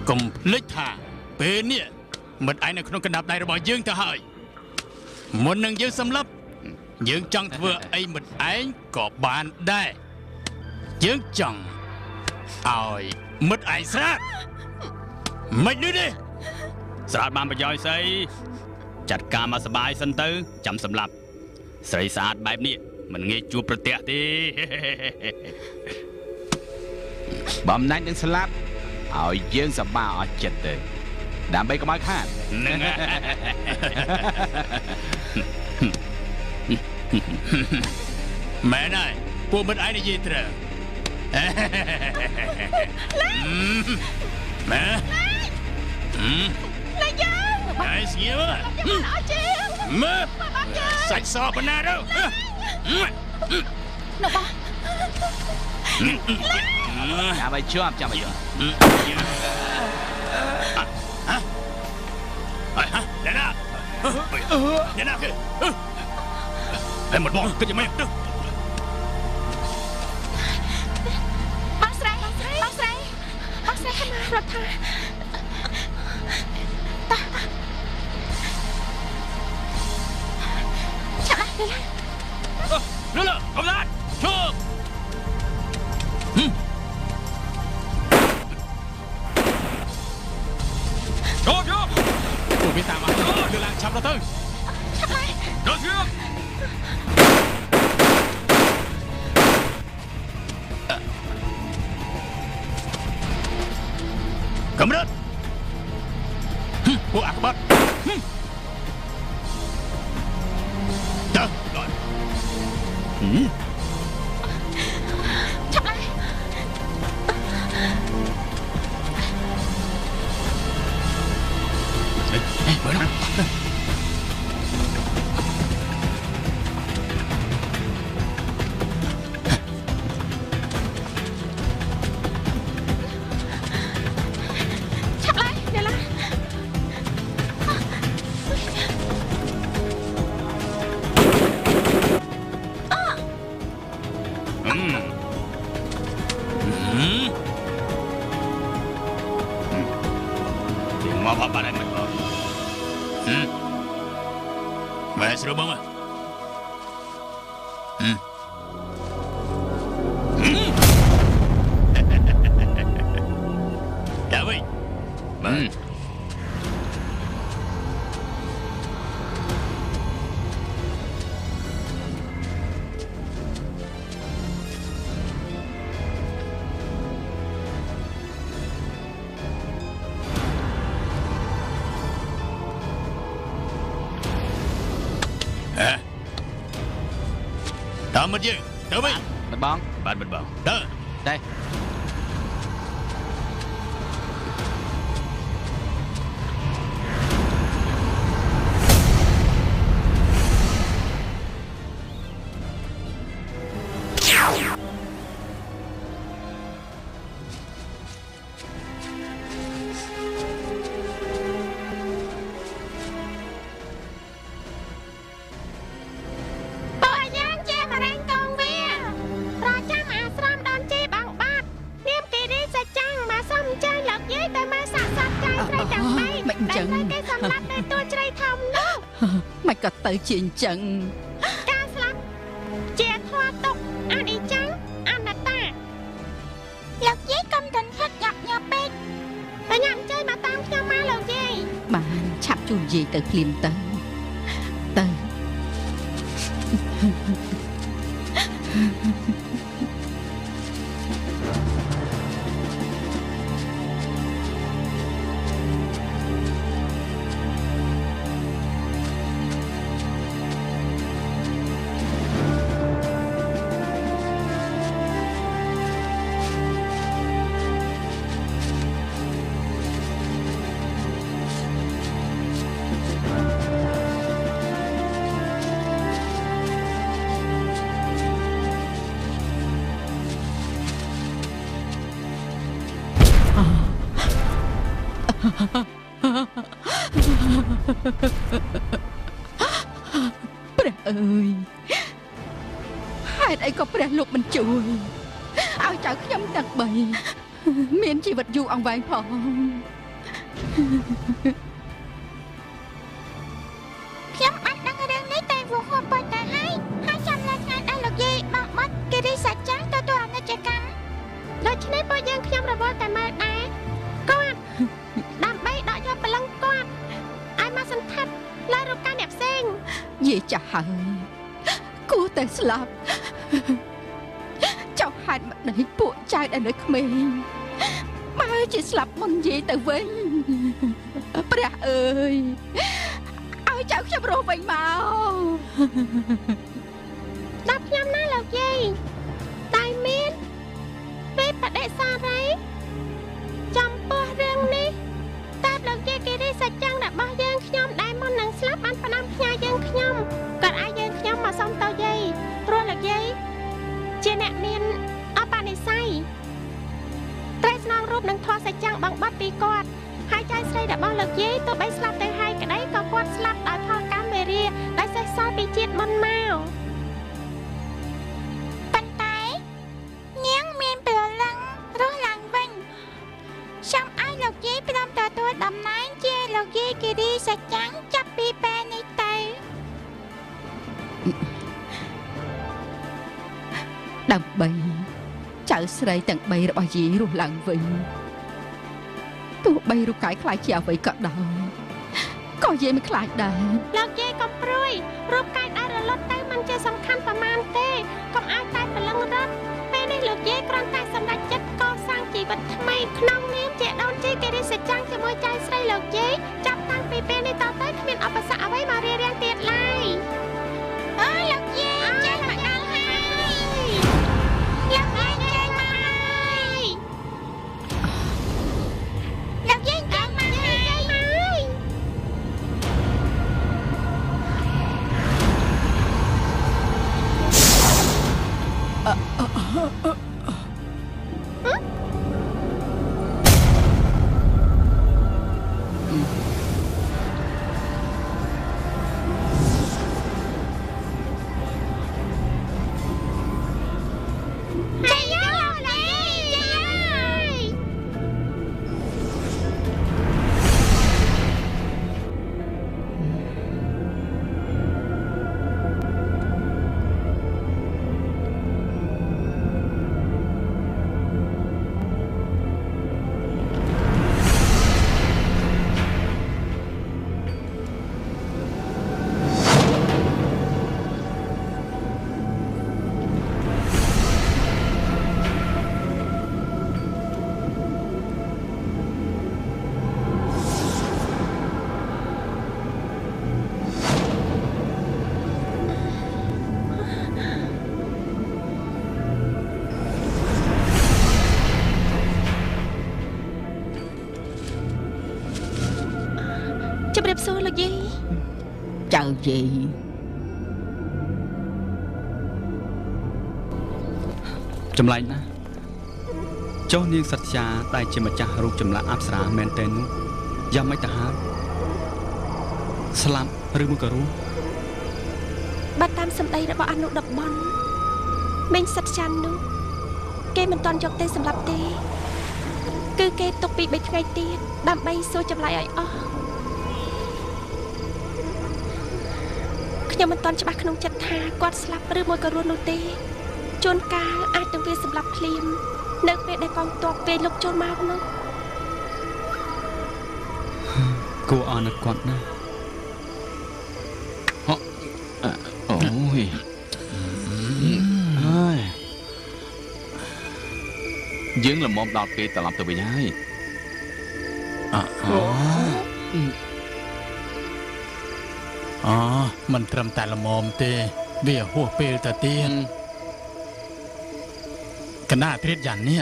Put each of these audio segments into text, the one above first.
កុំភ្លេចថាពេលនេះមិត្តឯងនៅក្នុងកណ្ដាប់ដៃរបស់យើងទៅហើយមុននឹងយើងសម្លាប់យើងចង់ធ្វើអីមិត្តឯងក៏បានដែរយើងចង់ឲ្យមិត្តឯងស្រាតមិននេះទេស្រាតបានប្រយោជន៍ស្អីចាត់ការមកសបាយសិនទៅចាំសម្លាប់ស្រីស្អាតបែបនេះមិនងាយជួបប្រទះទេបំណាច់នឹងស្លាប់ឲ្យយើងសប្បាយអស់ចិត្តទៅដើម្បីកុំឲ្យខាតហ្នឹងមែនហើយពួកមិត្តឯងនិយាយត្រូវម៉ែលេយើងហើយស្ងៀមមើលសាច់សបណ្ណាទៅនោះបងចាំឲ្យជាប់អ្នកណាគេហើយមកបងគិតយ៉ាងម៉េចទៅបងស្រីខំរត់ថាចាប់លើកកំឡាត់ឈប់ចូលពួកវាតាមមកលើឡើងឆាប់ទៅឆាប់ហើយដល់ជឿកំរិតពួកអាក្បាត់ទៅដល់ឆាប់ហើយមើលណាMaestro, vamos. Ya voy. Tạm biệt dương, tới đi. Bật bóng. Bạn bật bóng. Đó. Đây. Mày có tới chiến trận ca slap chia thoa tục ăn đi trắng ăn là ta lộc giấy công tình khách gặp nhà bên ta nhầm chơi mà tam cho ma lộc giấy bạn chạm chu gì từ liềm tới tớiព្រះអើយហេតុអីក៏ព្រះលោកមិនជួយឲ្យចៅខ្ញុំទាំង3 មានជីវិតយូរអង្វែងផង ខ្ញុំបានដឹងរឿងនេះតែវងហួរប៉ុន្តែហើយចាំឡើងថ្ងៃដែលលោកយាយមកបាត់គេរីសាច់ចាំងទទួលអនិច្ចកម្មដូច្នេះពួកយើងខ្ញុំរវល់តែមើលដែរគាត់ដើម្បីដកយកព្រលឹងគាត់ឲ្យមកសន្តិដ្ឋលើរូបកាយអ្នកផ្សេង យាយចាស់ហើយគួរតែស្លាប់ចៅហេតុម្ដេចពួកចៅដែលនៅក្មេងបើជាស្លាប់មុនយាយទៅវិញព្រះអើយឲ្យចៅខ្ញុំរស់វិញមក ដល់ខ្ញុំណាលោកយាយតែមានពេលបដិសារីចំពោះរឿងនេះតើលោកយាយគេរីសាច់ចាំងរបស់យើងខ្ញុំដែលមុននឹងស្លាប់បានផ្ដាំផ្ញើយើងខ្ញុំគាត់ឲ្យយើងខ្ញុំមកសុំតយាយព្រោះលោកយាយជាអ្នកមានអបនិស្ស័យត្រូវស្នងរូបនឹងធေါ်សាច់ចាំងបងបាត់ពីគាត់ហើយចៅស្រីរបស់លោកយាយទោះបីស្លាប់ទៅហើយក្តីក៏គាត់ស្លាប់ដោយផលកម្មវេរាដែលសេះសល់ពីជាតិមុនមកប៉ុន្តែនាងមានព្រលឹងរស់ឡើងវិញសូមឲ្យលោកយាយព្រមទទួលតំណែងជាលោកយាយគិរីសាច់ចាំងចាប់ពីពេលនេះទៅ ដើម្បីចៅស្រីទាំង3របស់យាយរស់ឡើងវិញទោះបីរូបកាយខ្លាចជាអ្វីក៏ដោយក៏យាយមិនខ្លាចដែរ លោកយាយកុំព្រួយរូបកាយដែលរលត់ទៅមិនជាសំខាន់ប៉ុន្មានទេកុំឲ្យតែព្រលឹងរត់ពេលនេះលោកយាយគ្រាន់តែសម្រេចចិត្តកសាងជីវិតថ្មីក្នុងនាមជាដូនជីគិរីសាច់ចាំងជាមួយចៅស្រីលោកយាយចាប់តាំងពីពេលនេះតទៅគ្មានឧបសគ្គអ្វីមករារាំងទៀតឡើយអូលោកយាយចេញមកដល់ហើយលោកយាយចេញមកហើយលោកយាយចេញមកហើយ ជម្រាបសួរលោកយាយ ចៅយាយ ចម្លែកណាស់ចុះនាងសត្យាដែលជាម្ចាស់រូបចម្លាក់អប្សរាមែនទេនោះយ៉ាងម៉េចទៅហើយស្លាប់ឬមួយក៏រស់ បើតាមសម្ដីរបស់អនុដបនមេញសិតចាន់នោះគេមិនតន់យកទៅសម្រាប់ទេគឺគេទុកពី3ថ្ងៃទៀតដើម្បីសួរចម្លើយឲ្យអស់ខ្ញុំមិនតន់ច្បាស់ក្នុងចិត្តថាគាត់ស្លាប់ឬមួយក៏រស់នោះទេជួនកាលអាចនឹងវាសម្លាប់ភ្លាមនៅពេលដែលកងទ័ពពេលលុកចូលមកនោះ គួរអាណិតគាត់ណាស់ អូយហើយយើងល្មមដល់ពេលត្រឡប់ទៅវិញហើយ មិនត្រឹមតែល្មមទេវាហួសពេលទៅទៀតកណ្ដាលអត្រិតយ៉ាងនេះ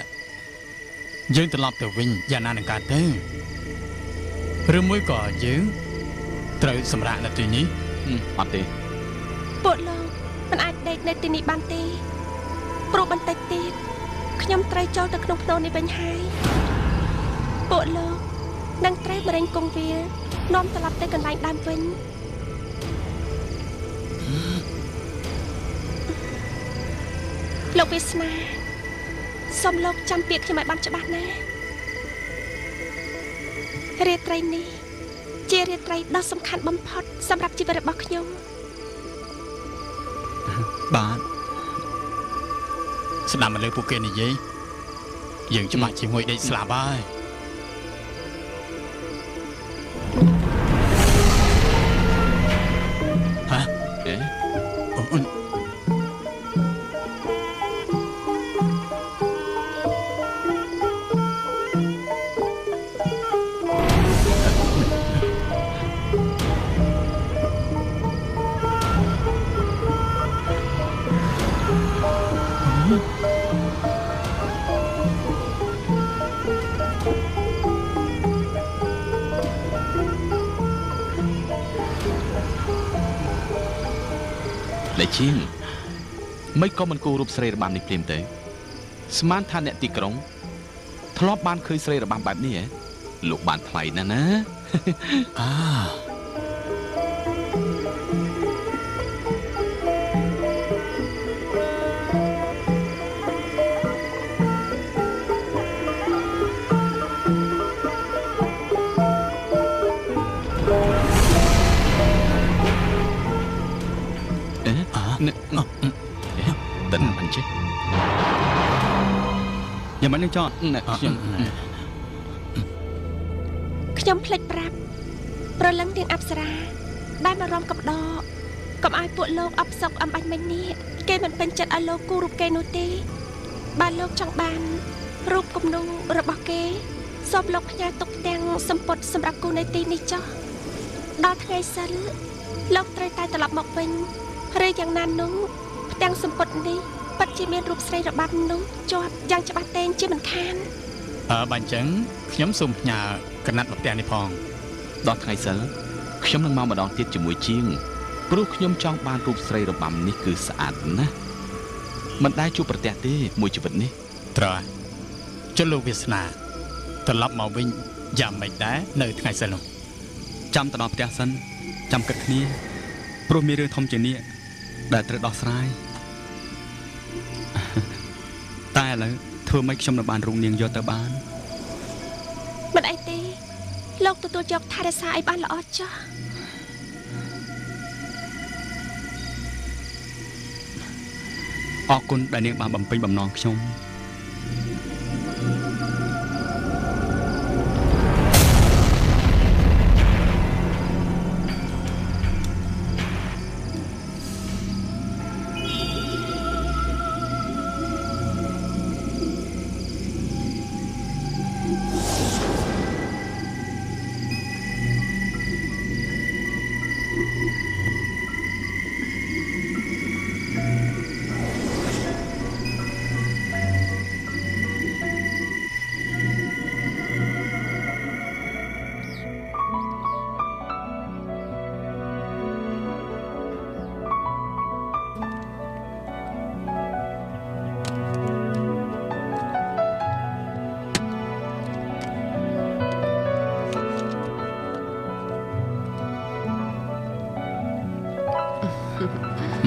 យើងត្រឡប់ទៅវិញយ៉ាងណានឹងកើតទៅឬមួយក៏យើងត្រូវសម្រាកនៅទីនេះ អត់ទេ ពួកលោកមិនអាចដេកនៅទីនេះបានទេព្រោះបន្តិចទៀតខ្ញុំត្រូវចូលទៅក្នុងភ្នូរនេះវិញហើយពួកលោកនឹងត្រូវបរិញ្ញគង្វាលនាំត្រឡប់ទៅកន្លែងដើមវិញលោកវាសនា សូមលោកចាំពាក្យខ្ញុំឲ្យបានច្បាស់ណារាត្រីនេះជារាត្រីដ៏សំខាន់បំផុតសម្រាប់ជីវិតរបស់ខ្ញុំ បាទ ស្ដាប់មកលើពួកគេនិយាយយើងច្បាស់ជាមួយដេកស្លាប់ហើយហ៎អេ អូន លេជាងមិនក៏មិនគូរូបស្រីរបាំនេះព្រាមទៅស្មានថាអ្នកទីក្រុងធ្លាប់បានឃើញស្រីរបាំបែបនេះហ៎លោកបានថ្លៃណាស់ណា តើមិនចេះ យ៉ាងម៉េចនឹងចត ខ្ញុំភ្លេចប្រាប់ប្រលឹងទាំងអប្សរាដែលមករំកំដរកុំឲ្យពួកលោកអបសុកអំបាញ់មិញនេះគេមិនពេញចិត្តឲ្យលោកគូរូបគេនោះទេបើលោកចង់បានរូបគំនូររបស់គេសូមលោកផ្ញើទុកទាំងសម្ពត់សម្រាប់គូនៃទីនេះចុះដល់ថ្ងៃសិលលោកត្រូវតែត្រឡប់មកវិញឬយ៉ាងណានោះផ្ទាំងសម្ពត់នេះពិតជាមានរូបស្រីរបាំនោះជាប់យ៉ាងច្បាស់តែងជាមិនខាន បើអញ្ចឹងខ្ញុំសូមផ្ញើកណាត់មកផ្ទះនេះផង ដល់ថ្ងៃសិលខ្ញុំនឹងមកម្ដងទៀតជាមួយជាងព្រោះខ្ញុំចង់បានរូបស្រីរបាំនេះគឺស្អាតណាស់មិនដែលជួបប្រទះទេមួយជីវិតនេះ ត្រង់ចុះលោកវាសនាត្រឡប់មកវិញយ៉ាងម៉េចដែរនៅថ្ងៃសិលនោះ ចាំទៅដល់ផ្ទះសិនចាំគិតគ្នាព្រោះមានរឿងធំជាងនេះដែលត្រូវដោះស្រាយ តែឥឡូវធ្វើម៉េចខ្ញុំនឹងបានរូបនាងយកទៅបាន មិនអីទេលោកទទួលយកថែរក្សាឲ្យបានល្អចុះ អរគុណដែលនាងបានបំពេញបំណងខ្ញុំ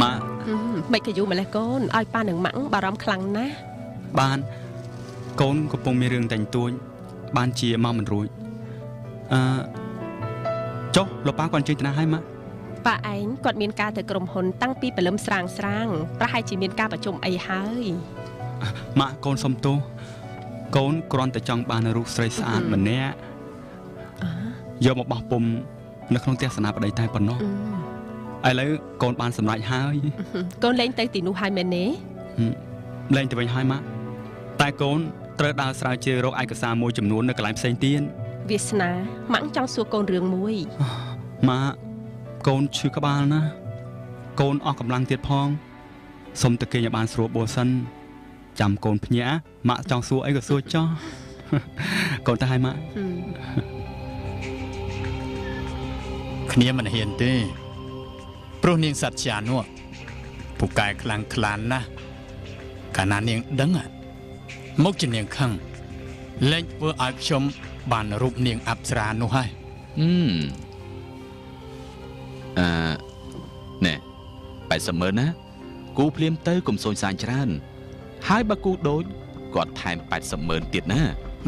ម៉ាក់ មិនក៏យូរម្លេះកូនឲ្យប៉ានឹងម៉ាក់បារម្ភខ្លាំងណាស់ បានកូនកំពុងមានរឿងតែងទួញបានជាមកមិនរួចចុះលោកប៉ាគាត់អញ្ជើញទៅណាហើយម៉ាក់ ប៉ាឯងគាត់មានការទៅក្រុមហ៊ុនតាំងពីព្រលឹមស្រាងប្រហែលជាមានការប្រជុំអីហើយ ម៉ាក់កូនសុំទោសកូនគ្រាន់តែចង់បានរូបស្រីស្អាតម្នាក់យកមកបោះពុំនៅក្នុងផ្ទះសាលាប្តីតែប៉ុណ្ណោះ ឥឡូវកូនបានសម្រេចហើយក ូនលេងទៅទីនោះហើយមែនទេ លេងទៅវិញហើយម៉ាក់តែកូនត្រូវដើរស្រាវជ្រាវរកឯកសារមួយចំនួននៅកន្លែងផ្សេងទៀត វាសនាម៉ាក់ចង់សួរកូនរឿងមួយ ម៉ាក់កូនឈឺក្បាលណាកូនអស់កម្លាំងទៀតផងសុំតែគេឲ្យបានស្រួលបួលសិនចាំកូនភ្ញាក់ម៉ាក់ចង់សួរអីក៏សួរចោះ កូនទៅហើយម៉ាក់ គ្នាមិនហ៊ានទេព្រោះនាងសត្យានោះពូកែខ្លាំងខ្លានណាស់កាលណានាងដឹងមកជានាងខឹងលែងធ្វើឲ្យខ្ញុំបានរូបនាងអប្សរានោះហើយ ណែ80,000ណាគូភ្លាមទៅកុំសូនសាញច្រើនហើយបើគូដូច គាត់ថែម80,000ទៀតណា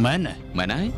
មែនទេ មែនហើយ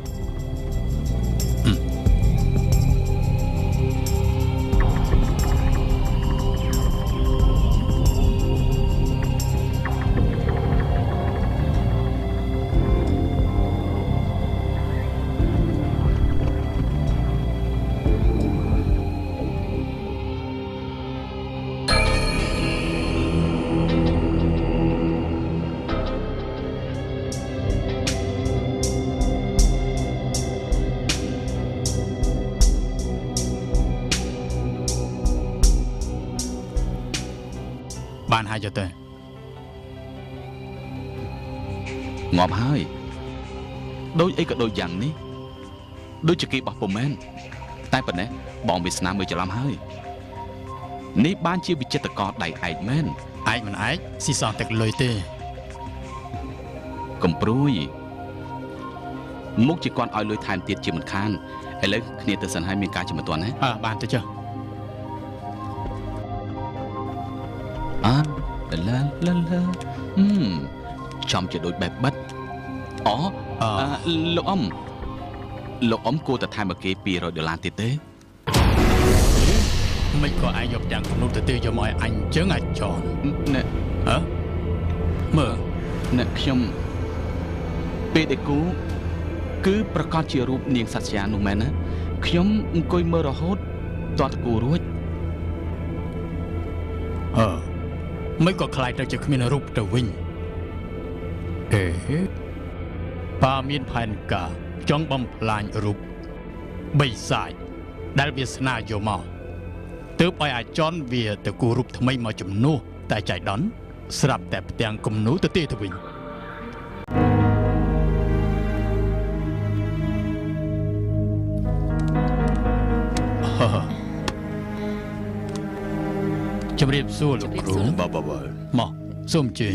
បានហើយយកទៅ ងាប់ហើយដូចអីក៏ដូចយ៉ាងនេះដូចជាគេបោះពុំមែនតែប៉ុណ្ណេះបងវាសនាមើលច្រឡំហើយនេះបានជាវិចិត្រករដៃឯកមែន ឯកមិនឯកស៊ីសងទឹកលុយទេ កំព្រួយមុខជាគាត់ឲ្យលុយថែមទៀតជាមិនខានឥឡូវគ្នាទៅសិនហើយមានការជាមិនទាន់ណា បានទៅចុះ ឡាចំជាដូចបែបបិទអូលោកអ៊ំគួរតែថែមឲ្យគេ$200ទៀតទេ មិនក៏ឯងយកទាំងគំនូតទៅយកមកឲ្យអញអញ្ចឹងអាចចន ណែ មើល ណែខ្ញុំពេលដែលគូគឺប្រកាសជារូបនាងសត្យានោះមែនណាខ្ញុំអង្គុយមើលរហូតតតគូរួច មិនក៏ខ្លាចទៅជាគ្មានរូបទៅវិញប៉ាមានផែនការចង់បំផ្លាញរូបបិសាចដែលវាស្នាយកមកទើបឲ្យអាចនវាទៅគូរូបថ្មីមកជំនួសតែចៃដន្យស្រាប់តែផ្ទាំងគំនូទៅទេទៅវិញជំរាបសួរលោកគ្រូមកសូមជើញ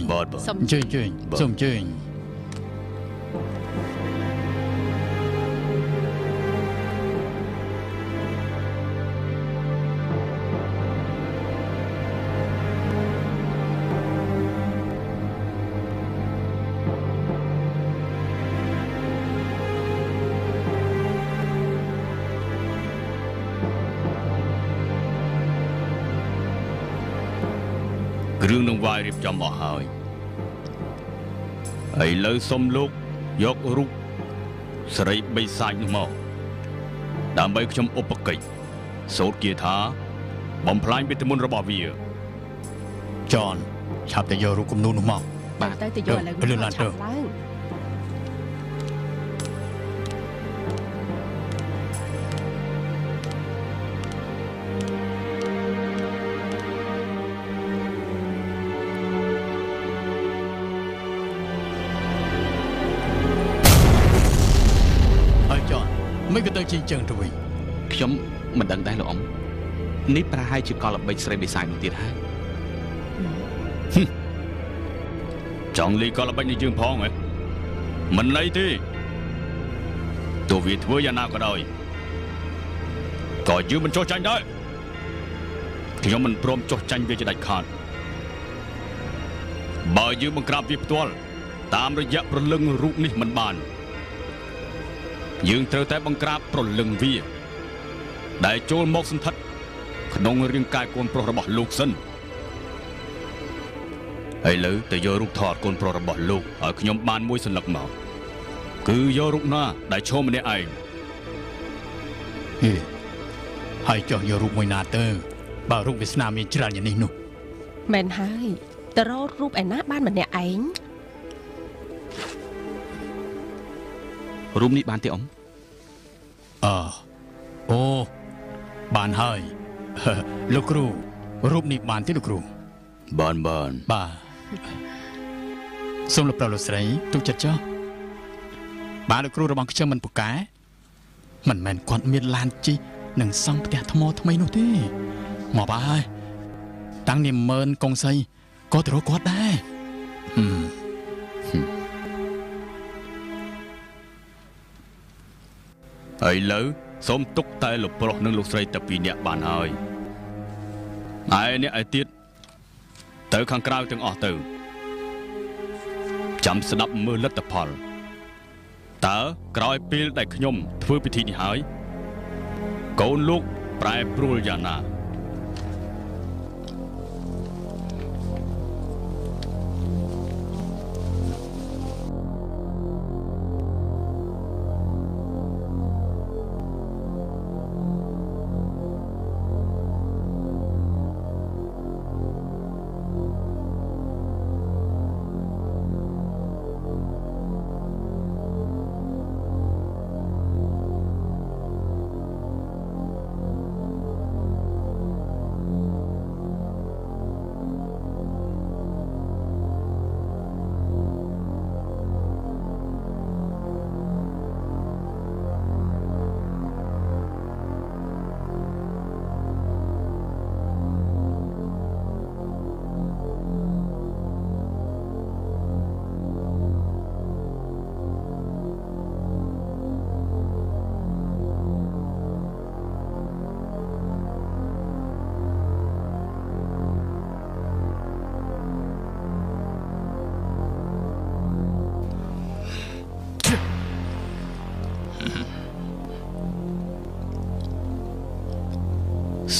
ជើញសូមជើញគ្រឿងនឹងវាយរៀបចំអស់ហើយឥឡូវសុំលោកយករូបស្រីបិសាចនោះមកដើម្បីខ្ញុំឧបកិច្ចសូត្រគាថាបំផ្លាញវេទមន្តរបស់វាចនឆាប់ទៅយករូបគំនូនោះមក បាទទៅយកឥឡូវឡើង មិនក៏ទៅជាចឹងទៅវិញ ខ្ញុំមិនដឹងដែរលោកអ៊ំនេះប្រហែលជាកលល្បិចស្រីបិសាចនោះទៀតហើយ ចង់លីកលល្បិចនេះយើងផងហ៎មិនន័យទេទោះវាធ្វើយ៉ាងណាក៏ដោយក៏យើងមិនចោះចាញ់ដែរខ្ញុំមិនព្រមចោះចាញ់វាជាដាច់ខាតបើយើងបង្ក្រាបវាផ្ទាល់តាមរយៈប្រលឹងរូបនេះមិនបានយើងត្រូវតែបង្ក្រាបប្រលឹងវាដែលចូលមកសន្ធិដ្ឋក្នុងរាងកាយកូនប្រុសរបស់លោកសិនឥឡូវទៅយករូបថតកូនប្រុសរបស់លោកឲ្យខ្ញុំបានមួយសន្លឹកមកគឺយករូបណាដែលឈរម្នាក់ឯងហើយចុះយករូបមួយណាទៅបើរូបវាសនាមានច្រើនយ៉ាងនេះនោះ មែនហើយតររូបឯណាបានម្នាក់ឯង រូបនេះបានទេអ៊ំ អូបានហើយលោកគ្រូរូបនេះបានទេលោកគ្រូ បាន បាទសូមលោកប្រុសលោកស្រីទុកចិត្តចុះបាទលោកគ្រូរបស់ខ្ញុំមិនពូកែមិនមែនគាត់មានឡានជិះនិងសង់ផ្ទះថ្មថ្មីនោះទេមកបាទហើយតាំងនាមម៉ឺនកុងសីក៏ទៅរកគាត់ដែរឥឡូវសូមទុកតែលោកប្រុសនិងលោកស្រីតែ2នាក់បានហើយឯអ្នកឯទៀតទៅខាងក្រៅទាំងអស់ទៅ ចាំស្ដាប់មើលលទ្ធផលតើក្រោយពេលដែលខ្ញុំធ្វើពិធីនេះហើយកូនលោកប្រែប្រួលយ៉ាងណា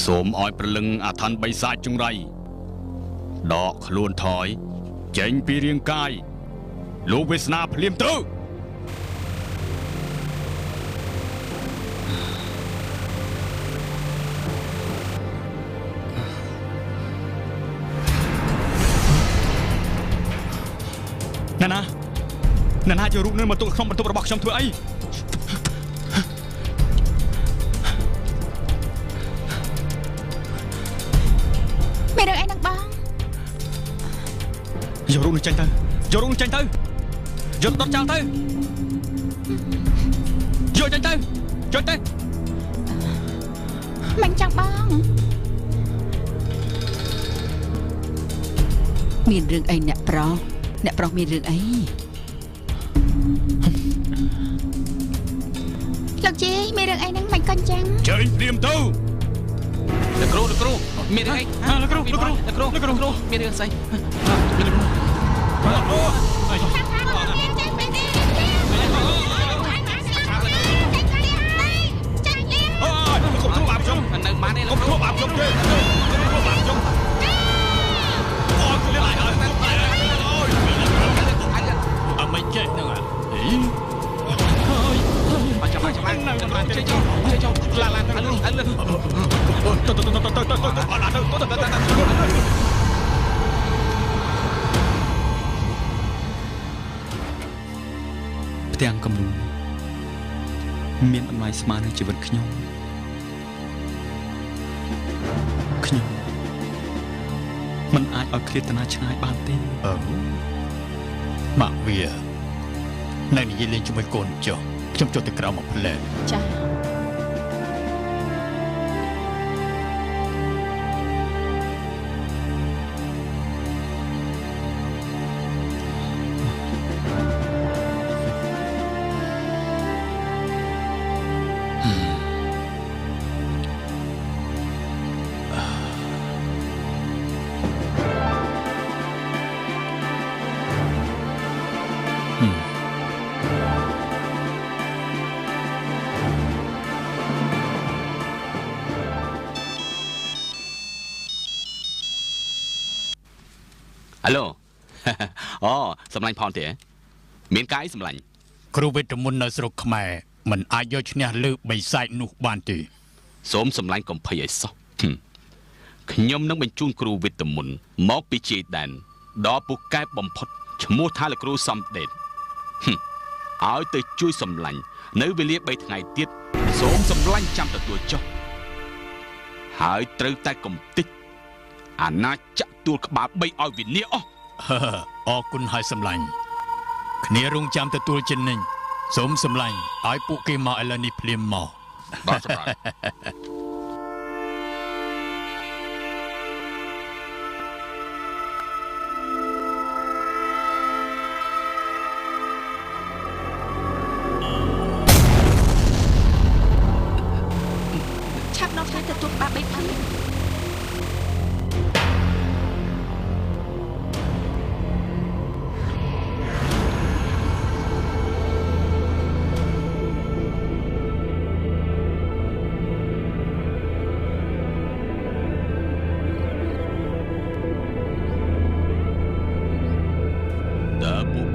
សូមឲ្យព្រលឹងអាថ័ន្តបិសាចចង្រៃដកខ្លួនថយចេញពីរាងកាយលោកវាសនាភ្លាមទៅណាណាយករូបនេះមកទុកក្នុងបន្ទប់របស់ខ្ញុំធ្វើអី មានរឿងអីនឹងបងយករូបនេះចេញទៅយករូបនេះចេញទៅយកដុតចោលទៅយកចេញទៅយកទៅ មិនចង់បងមានរឿងអីអ្នកប្រុសមានរឿងអីលោកជីមានរឿងអីនឹងមិនក៏ចឹង ចេញព្រាមទៅ លោកគ្រូមានរឿងអីលោកគ្រូមានរឿងស្អីមានរឿង នៅបានទេលោកគ្រូបាបខ្ញុំទេបាបខ្ញុំអូយលាយអត់មិនចេះហ្នឹងបាច់ចាំនៅតាមចេះចុះឡាឡាអលឺផ្ទាំងគំនូរមានតម្លៃស្មើនឹងជីវិតខ្ញុំមិនអាចឲ្យឃ្លាតណាឆ្ងាយបានទេបាក់វានៅនិយាយលេងជាមួយកូនចុះខ្ញុំចុះទៅក្រៅមកផ្លែចាហៅឡូអូសម្លាញ់ផងទេមានកាយសម្លាញ់ គ្រូវេទមន្តនៅស្រុកខ្មែរមិនអាចយកឈ្នះលើបិសាចនោះបានទេ សូមសម្លាញ់កំភៃឲ្យសោះខ្ញុំនឹងបញ្ជូនគ្រូវេទមន្តមកពីជាយដែនដល់ពូកែបបំផុតឈ្មោះថាលោកគ្រូសំដេតឲ្យទៅជួយសម្លាញ់នៅវេលា3ថ្ងៃទៀតសូមសម្លាញ់ចាំទទួលចុះហើយត្រូវតែកំតិចអាណាចក្រទួលក្បាល3ឲ្យវិនាសអស់អរគុណហើយសម្លាញ់គ្នារងចាំទទួលចិននេះសូមសម្លាញ់ឲ្យពួកគេមកឥឡូវនេះភ្លាមមកបាទសម្រាប់ឆាប់ដល់ផ្ទះទទួលក្បាល3ភ្លាម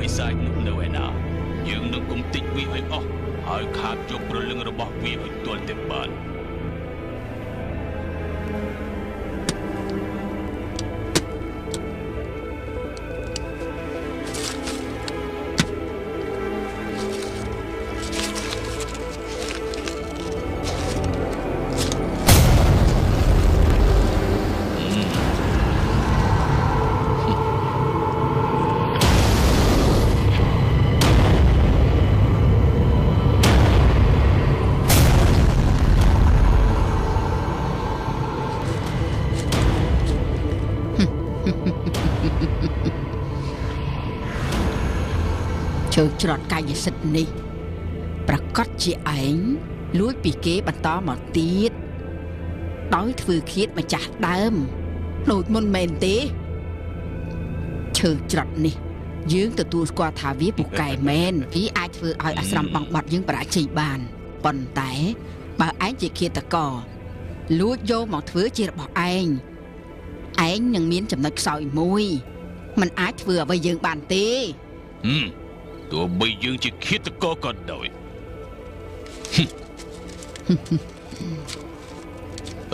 បិសាចនោះនៅឯណាយើងនឹងកុំតិចវាឲ្យអស់ហើយខាតយកព្រលឹងរបស់វាឲ្យទាល់តែបានជើច្រត់កាយសិទ្ធិនេះប្រកាសជាឯងលួចពីគេបន្តមកទៀតដោយធ្វើឃាតម្ចាស់ដើមដូចមុនមែនទេឈើច្រត់នេះយើងទទួលស្គាល់ថាវាពូកែមែនវាអាចធ្វើឲ្យអាស្រមបងបាត់យើងបរាជ័យបានប៉ុន្តែបើឯងជាឃាតករលួចយកមកធ្វើជារបស់ឯងនឹងមានចំណុចខ្សោយមួយมันអាចធ្វើអ្វីយើងបានទេទោះបីយើងជាឃាតករក៏ដោយ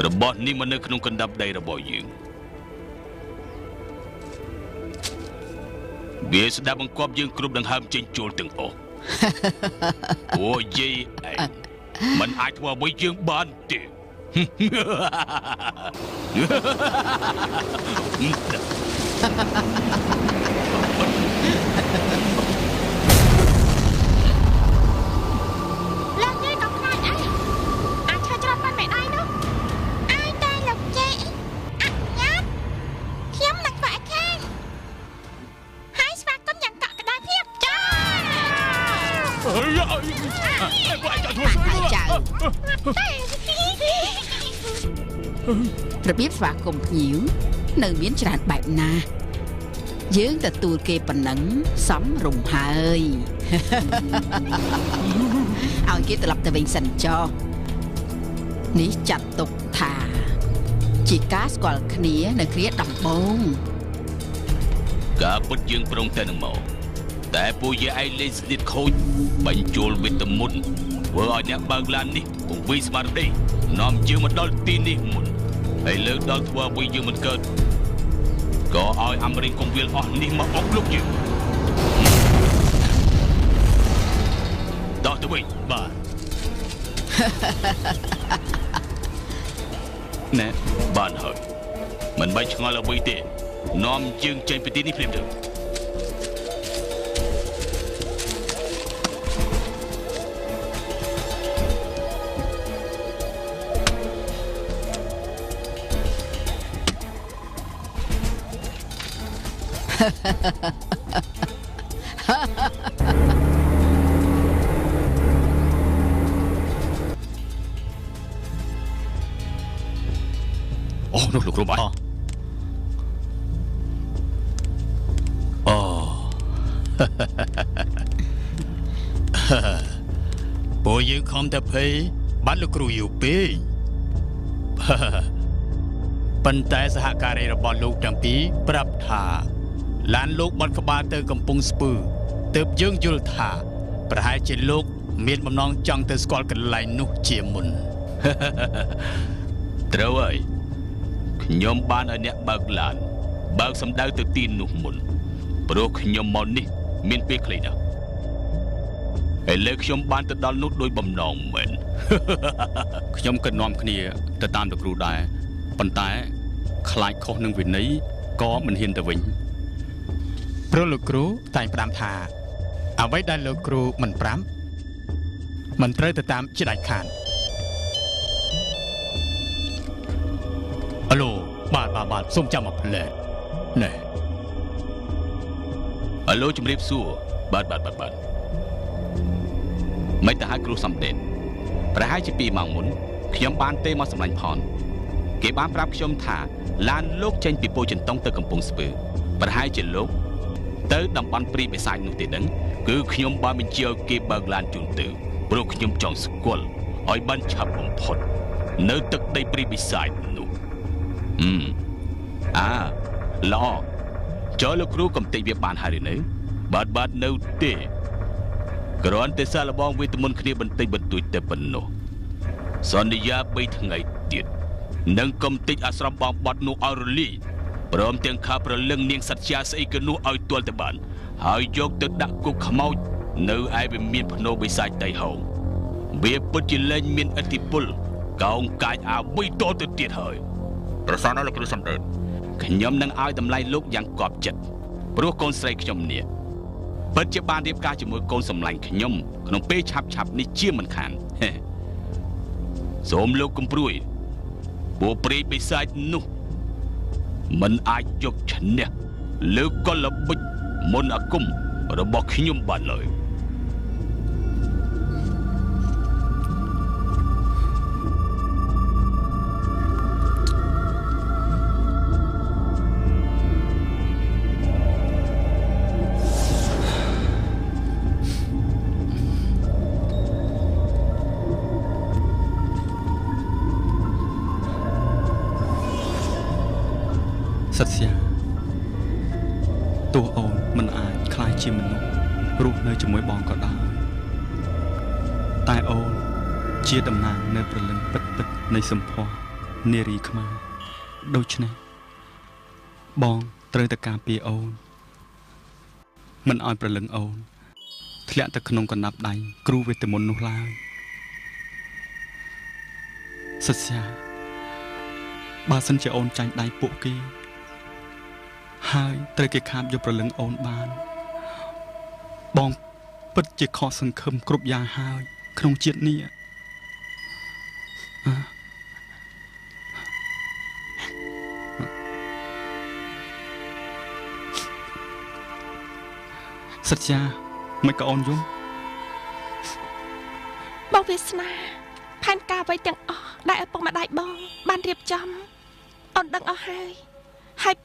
របស់នេះមិននៅក្នុងកណ្ដាប់ដៃរបស់យើងវាស្ដាប់បង្គាប់យើងគ្រប់ដង្ហើមចេញចូលទាំងអស់អូយេឯងមិនអាចធ្វើអ្វីយើងបានទេរបៀបស្វាគមន៍ភ្ញៀវនៅមានច្រើនបែបណាយើងទទួលគេប៉ុណ្ណឹងសមរម្យហើយឲ្យគេត្រឡប់ទៅវិញសិនចុះនេះចាត់ទុកថាជាការស្គាល់គ្នានៅគ្រាដំបូងការពិតយើងប្រុងតែនឹងមកតែពួកយាយឯងលេងស្នៀតខូចបញ្ចូលវីតាមីនធ្វើឲ្យអ្នកបើកឡាននេះពង្រីកស្មារតីនាំយើងមកដល់ទីនេះមុនហើយលើកដល់ធ្វើអ្វីយើងមិនកើតក៏ឲ្យអាមេរិកកុំវាលអស់នេះមកអុកលុកយើងដោះទៅវិញបាទណែបានហើយមិនបាច់ឆ្ងល់អ្វីទេនាំយើងចេញពីទីនេះភ្លាមទៅអូនោះលោកគ្រូបាយពួកយើងខំតែភ័យបាត់លោកគ្រូយូរពេកប៉ុន្តែសហការីរបស់លោកទាំងពីរប្រាប់ថាឡានលោកបត់ក្បាលទៅកំពង់ស្ពឺទើបយើងយល់ថាប្រហែលជាលោកមានបំណងចង់ទៅស្គាល់កន្លែងនោះជាមុនត្រូវហើយខ្ញុំបានឲ្យអ្នកបើកឡានបើកសម្ដៅទៅទីនោះមុនព្រោះខ្ញុំមកនេះមានពេលខ្លីណាស់ឥឡូវខ្ញុំបានទៅដល់នោះដោយបំណងមែនខ្ញុំគិតនាំគ្នាទៅតាមលោកគ្រូដែរប៉ុន្តែខ្លាចខុសនឹងវិន័យក៏មិនហ៊ានទៅវិញព្រោះលោកគ្រូតែងផ្ដាំថាអ្វីដែលលោកគ្រូមិនប្រាំមិនត្រូវទៅតាមជាដាច់ខាតអាឡូបាទសូមចាំមកផ្លែណែអាឡូជំរាបសួរបាទមិនទៅហៅគ្រូសំដេចប្រហែលជា2ម៉ោងមុនខ្ញុំបានទេមកសម្លាញ់ផនគេបានប្រាប់ខ្ញុំថាឡានលោកចេញពីពោធិ៍ចិនតុងទៅកំពង់ស្ពឺប្រហែលជាលោកទៅតំបន់ព្រីបិសាចនោះទេដឹងគឺខ្ញុំបានបញ្ជាឲ្យគេបើកឡានជូនទៅព្រោះខ្ញុំចង់ស្គាល់ឲ្យបានឆាប់បំផុតនៅទឹកដីព្រីបិសាចនោះល្អចុះលោកគ្រូកំតិចវាបានហើយឬនៅ បាទនៅទេគ្រាន់តែសាឡបងវេទមន្តគ្នាបន្តិចបន្តួចតែប៉ុណ្ណោះសន្យា3ថ្ងៃទៀតនឹងកំទេចអាស្រមបងបត់នោះឲ្យរលីព្រមទាំងខាប្រលឹងនាងសត្យាស្អីក៏នោះឲ្យទាល់តែបានហើយយកទៅដាក់គុកខ្មោចនៅឯវិមានភ្នោបិសាចតៃហោងវាពិតជាលែងមានឥទ្ធិពលកោងកាចអាវីតទៅទៀតហើយប្រសិនលោកគ្រូសំដេចខ្ញុំនឹងឲ្យតម្លៃលោកយ៉ាងកប់ចិត្តព្រោះកូនស្រីខ្ញុំនេះពិតជាបានរៀបការជាមួយកូនសម្លាញ់ខ្ញុំក្នុងពេលឆាប់នេះជាមិនខានសូមលោកកំព្រួយពួកព្រាយបិសាចនោះមិនអាចយកឈ្នះលើកលបិចមន្តអាគមរបស់ខ្ញុំបានឡើយសត្យាទោះអូនមិនអាចខ្លាចជាមនុស្សរស់នៅជាមួយបងក៏ដោយតែអូនជាតំណាងនៅព្រលឹងពិតនៃសម្ផស្សនារីខ្មែរដូច្នេះបងត្រូវតែការពារអូនមិនឲ្យព្រលឹងអូនធ្លាក់ទៅក្នុងកណ្ដាប់ដៃគ្រូវេទមន្តនោះឡើយសត្យាបើសិនជាអូនចាញ់ដៃពួកគេហើយត្រូវគេខាបយកប្រលឹងអូនបានបងពិតជាខកសង្ឃឹមគ្រប់យ៉ាងហើយក្នុងជាតិនេះសត្យាមិនក៏អូនយំបងវាសនាផែនការអ្វីទាំងអស់ដែលឪពុកម្ដាយបងបានរៀបចំអូនដឹងអស់ហើយ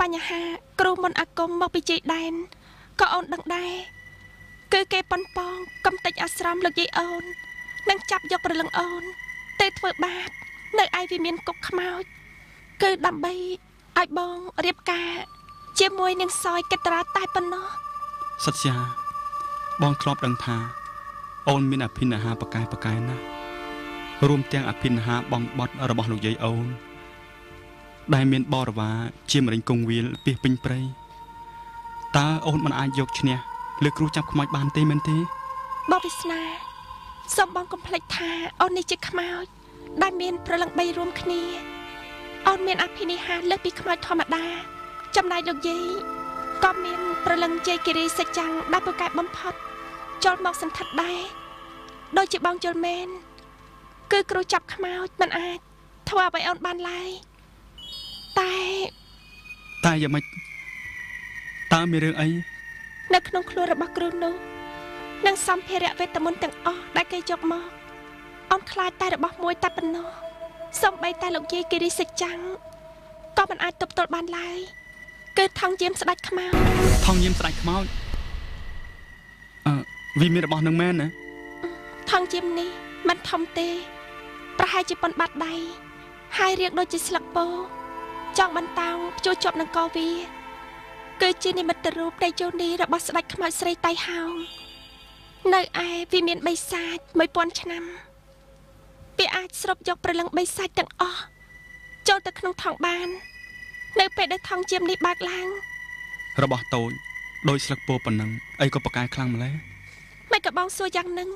បញ្ហាគ្រូមន្តអាគមមកពីជ័យដែនក៏អូនដឹងដែរគឺគេប៉ុនប៉ងកំទេចអាស្រមលោកយាយអូននឹងចាប់យកប្រលឹងអូនទៅធ្វើបាបនៅឯវិមានគុកខ្មោចគឺដើម្បីឲ្យបងរៀបការជាមួយនឹងសោយកេត្រាតែប៉ុណ្ណោះសត្យាបងធ្លាប់ដឹងថាអូនមានអភិនិហាប្រកែណាស់រួមទាំងអភិនិហាបងបត់របស់លោកយាយអូនដែលមានបរិវារជាមរិញគង្វាលពីពេញព្រៃតើអូនមិនអាចយកឈ្នះលើគ្រូចាប់ខ្មោចបានទេមែនទេបបវិស្នាសូមបងកុំភ្លេចថាអូននេះជាខ្មោចដែលមានប្រលឹង3រួមគ្នាអូនមានអភិនិហាលើសពីខ្មោចធម្មតាចំណែកលោកយាយក៏មានប្រលឹងជ័យគិរីសច្ចាំងដែលពូកែបំផុតចូលមកសន្ធិដ្ឋដែរដូចជាបងជល់មែនគឺគ្រូចាប់ខ្មោចមិនអាចធ្វើឲ្យអូនបានឡើយតែយ៉ាងម៉េចតើមានរឿងអីនៅក្នុងខ្លួនរបស់គ្រូនោះនិងសម្ភារៈវេទមន្តទាំងអស់ដែលគេយកមកអូនខ្លាចតែរបស់មួយតែប៉ុណ្ណោះសូម្បីតែលោកយាយគិរីសច្ចាំងក៏មិនអាចទប់ទល់បានឡើយគឺថងយាមស្ដាច់ខ្មោចវាមានរបស់នឹងមែនណាថងយាមនេះមិនធំទេប្រហែលជាប៉ុនបាត់ដៃហើយរៀងដូចជាស្លឹកពោចង់បន្តោងភ្ជួរជាប់នឹងកវាគឺជានិមិត្តរូបនៃយោនីរបស់ស្ដេចខ្មោចស្រីតៃហោងនៅឯវិមានបិសាច1000ឆ្នាំវាអាចស្រូបយកព្រលឹងបិសាចទាំងអស់ចូលទៅក្នុងថង់បាននៅពេលដែលថង់ជាមនេះបើកឡើងរបស់តូចដោយស្លឹកពោប៉ុណ្ណឹងអីក៏ប្រកែកខ្លាំងម្ល៉េះមិនក៏បងសួរយ៉ាងនឹង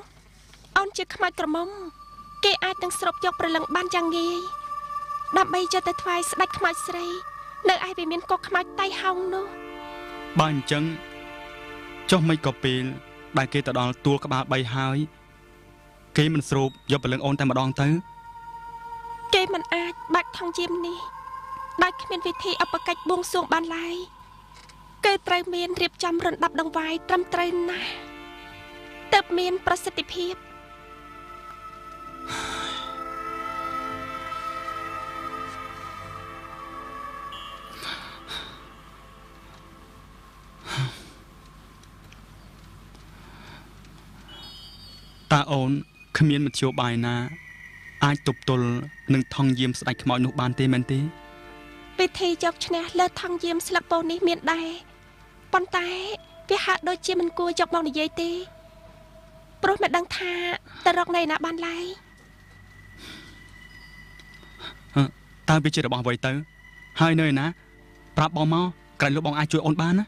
អូនជាខ្មោចក្រមុំគេអាចនឹងស្រូបយកព្រលឹងបានយ៉ាងងាយដើម្បីយកទៅថ្វាយស្ដេចខ្មោចស្រីនៅឯវិមានគុកខ្មោចតៃហោងនោះបើអញ្ចឹងចុះមិនក៏ពេលដែលគេទៅដល់ទួលក្បាល3ហើយគេមិនស្រូបយកព្រលឹងអូនតែម្ដងទៅគេមិនអាចបាក់ថងជាមនេះដោយគ្មានវិធីឧបកិច្ចបួងសួងបានឡើយគឺត្រូវមានរៀបចំរណ្ដាប់ដង្វាយត្រឹមត្រូវណាស់ទើបមានប្រសិទ្ធភាពតើអូនគ្មានមធ្យោបាយណាអាចទប់ទល់នឹងថងយាមស្ដេចខ្មោចនោះបានទេមែនទេវិធីយកឈ្នះលើថងយាមស្លឹកពោនេះមានដែរប៉ុន្តែ វាហាក់ដូចជាមិនគួរយកមកនិយាយទេព្រោះមិនដឹងថាតើរកនៅណាបានឡើយតើវាជារបស់អ្វីទៅហើយនៅណាប្រាប់បងមកក្រែងលោកបងអាចជួយអូនបានណា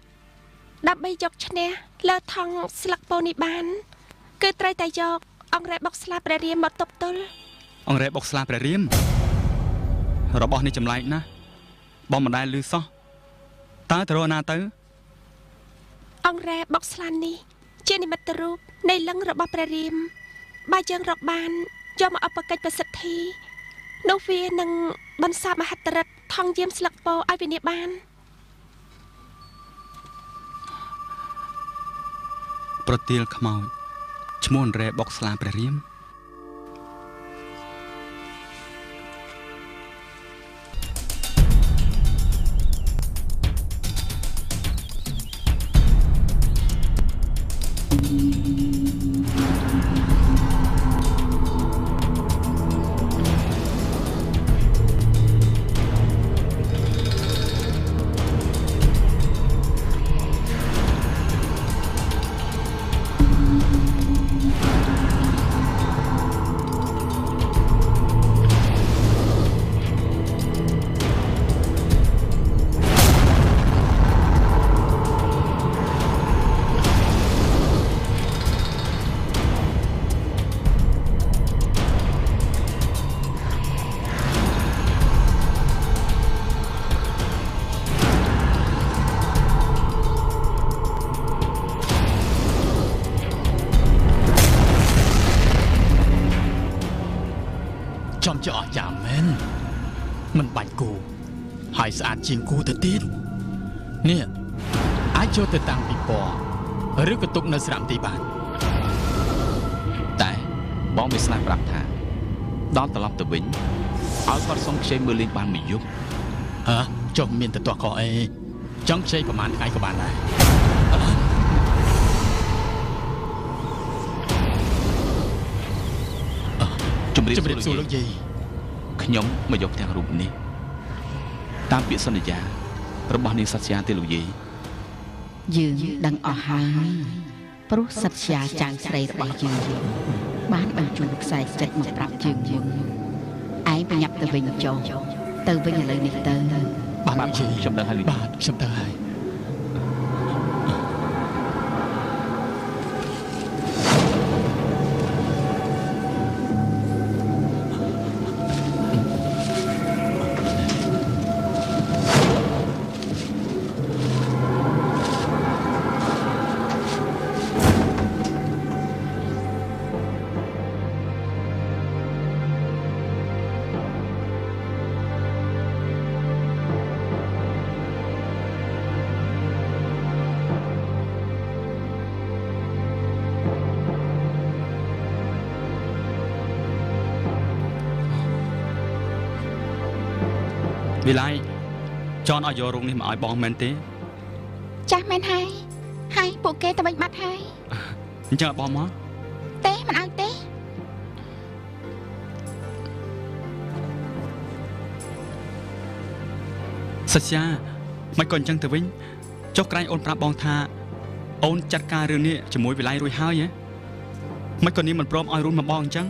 ដើម្បីយកឈ្នះលើថងស្លឹកពោធិ៍នេះបានគឺត្រូវតែយកអង្គរ៉ែបុកស្លាបព្រះរាមមកទប់ទល់អង្គរ៉ែបុកស្លាបព្រះរាមរបស់នេះចម្លែកណាស់បងមិនដែលឮសោះតើទៅរកណាទៅអង្គរ៉ែបុកស្លានេះជានិមិត្តរូបនៃលឹងរបស់ព្រះរាមបើយើងរកបានយកមកអបកិច្ចប្រសិទ្ធិនោះវានឹងបន្សាបមហិទ្ធិឫទ្ធិថងយាមស្លឹកពោឲ្យវិនិច្ឆ័យបានប្រទាលខ្មោចឈ្មោះរ៉ែបុកស្លាព្រះរាមចំជាអស់យ៉ាមែនមិនបាច់គូហើយស្អាតជាងគូទៅទៀតនេះអាចចូលទៅតាំងពីពណ៌ឬក៏ទុកនៅស្រាប់ទីបានតែបងវាស្នើប្រាប់ថាដល់ត្រឡប់ទៅវិញឲ្យគាត់សុំខ្ចីមើលលេងបានមួយយប់ចុះមានទៅទាស់ខអីចង់ខ្ចីប្រហែលថ្ងៃក៏បានដែរជំរាបសួរលោកយាយខ្ញុំមកយកផ្ទាំងរូបនេះតាមពាក្យសន្យារបស់នាងសត្យាទេលោកយាយយើងដឹងអស់ហើយព្រោះសត្យាចៅស្រីរបស់យើងបានបញ្ជូនខ្សែចិត្តមកប្រាប់យើងឯងប្រញាប់ទៅវិញចុះទៅវិញឥឡូវនេះទៅបាទខ្ញុំដឹងហើយបាទខ្ញុំទៅហើយវិល័យចន់ឲ្យយករោងនេះមកឲ្យបងមែនទេចាស់មែនហើយពួកគេទៅវិញបាត់ហើយអញ្ចឹងឲ្យបងមកទេមិនឲ្យទេសច្ចាមិនក៏អញ្ចឹងទៅវិញចុះក្រែងអូនប្រាប់បងថាអូនចាត់ការរឿងនេះជាមួយវិល័យរួចហើយហ៎មិនក៏នាងមិនព្រមឲ្យរួនមកបងអញ្ចឹង